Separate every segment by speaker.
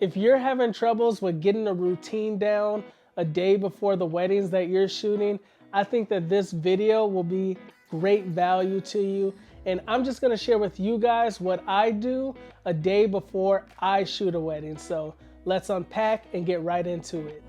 Speaker 1: If you're having troubles with getting a routine down a day before the weddings that you're shooting, I think that this video will be great value to you. And I'm just gonna share with you guys what I do a day before I shoot a wedding. So let's unpack and get right into it.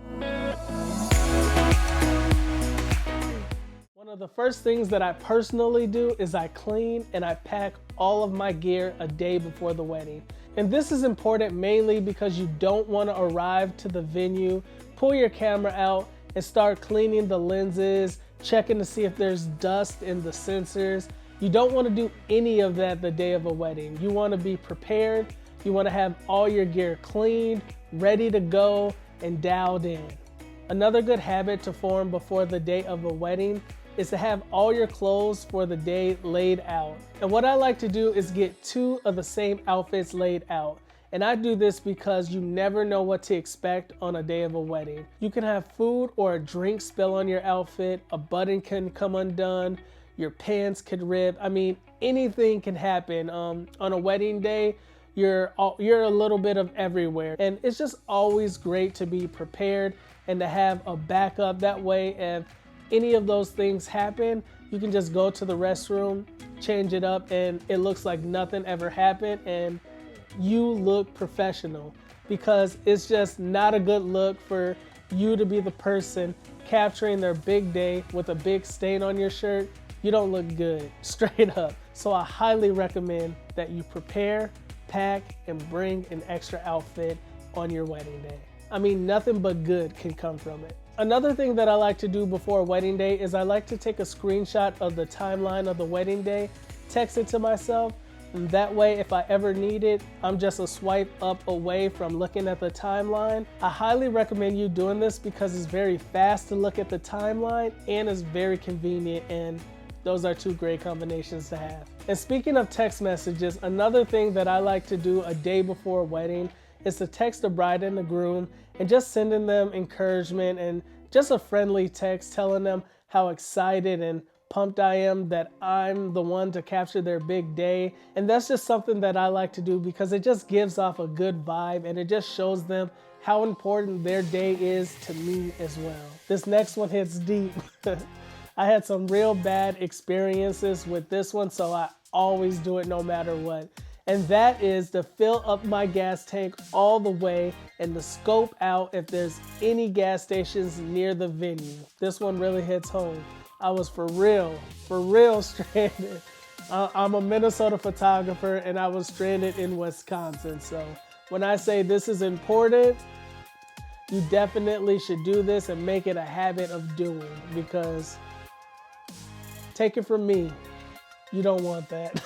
Speaker 1: One of the first things that I personally do is I clean and I pack all of my gear a day before the wedding. And this is important mainly because you don't want to arrive to the venue, pull your camera out and start cleaning the lenses, checking to see if there's dust in the sensors. You don't want to do any of that the day of a wedding. You want to be prepared. You want to have all your gear cleaned, ready to go, and dialed in. Another good habit to form before the day of a wedding is to have all your clothes for the day laid out. And what I like to do is get 2 of the same outfits laid out. And I do this because you never know what to expect on a day of a wedding. You can have food or a drink spill on your outfit, a button can come undone, your pants could rip. I mean, anything can happen. On a wedding day, you're a little bit of everywhere. And it's just always great to be prepared and to have a backup. That way, if any of those things happen, you can just go to the restroom, change it up, and it looks like nothing ever happened and you look professional, because it's just not a good look for you to be the person capturing their big day with a big stain on your shirt. You don't look good, straight up. So I highly recommend that you prepare, pack, and bring an extra outfit on your wedding day. I mean, nothing but good can come from it. Another thing that I like to do before a wedding day is I like to take a screenshot of the timeline of the wedding day, text it to myself, and that way if I ever need it, I'm just a swipe up away from looking at the timeline. I highly recommend you doing this because it's very fast to look at the timeline and it's very convenient, and those are 2 great combinations to have. And speaking of text messages, another thing that I like to do a day before a wedding is to text the bride and the groom and just sending them encouragement and just a friendly text telling them how excited and pumped I am that I'm the one to capture their big day. And that's just something that I like to do because it just gives off a good vibe and it just shows them how important their day is to me as well. This next one hits deep. I had some real bad experiences with this one, so I always do it no matter what. And that is to fill up my gas tank all the way and to scope out if there's any gas stations near the venue. This one really hits home. I was for real stranded. I'm a Minnesota photographer and I was stranded in Wisconsin. So when I say this is important, you definitely should do this and make it a habit of doing, because take it from me, you don't want that.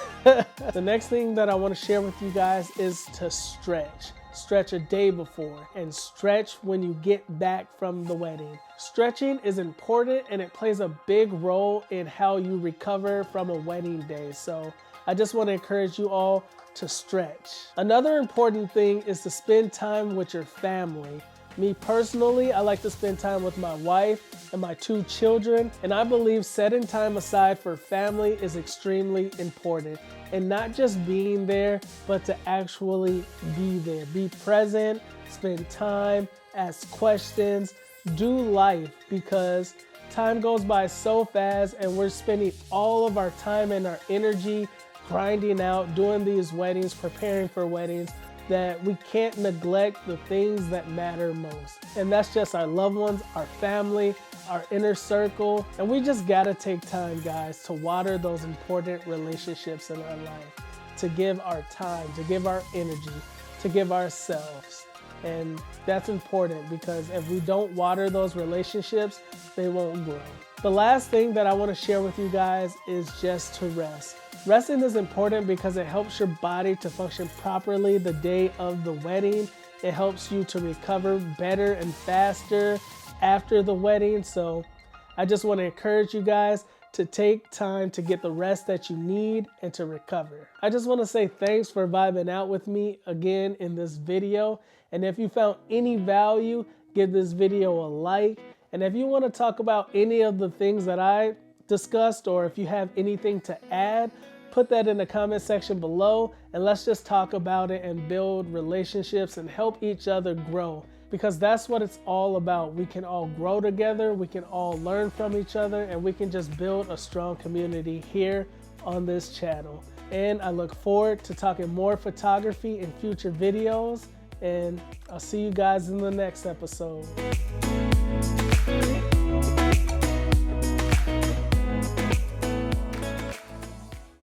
Speaker 1: The next thing that I want to share with you guys is to stretch. Stretch a day before and stretch when you get back from the wedding. Stretching is important and it plays a big role in how you recover from a wedding day. So I just want to encourage you all to stretch. Another important thing is to spend time with your family. Me personally, I like to spend time with my wife and my 2 children, and I believe setting time aside for family is extremely important. And not just being there, but to actually be there. Be present, spend time, ask questions, do life, because time goes by so fast and we're spending all of our time and our energy grinding out, doing these weddings, preparing for weddings, that we can't neglect the things that matter most. And that's just our loved ones, our family, our inner circle. And we just gotta take time, guys, to water those important relationships in our life, to give our time, to give our energy, to give ourselves. And that's important because if we don't water those relationships, they won't grow. The last thing that I want to share with you guys is just to rest. Resting is important because it helps your body to function properly the day of the wedding. It helps you to recover better and faster after the wedding. So I just want to encourage you guys to take time to get the rest that you need and to recover. I just want to say thanks for vibing out with me again in this video. And if you found any value, give this video a like. And if you want to talk about any of the things that I discussed, or if you have anything to add, put that in the comment section below, and let's just talk about it and build relationships and help each other grow, because that's what it's all about. We can all grow together, we can all learn from each other, and we can just build a strong community here on this channel. And I look forward to talking more photography in future videos, and I'll see you guys in the next episode.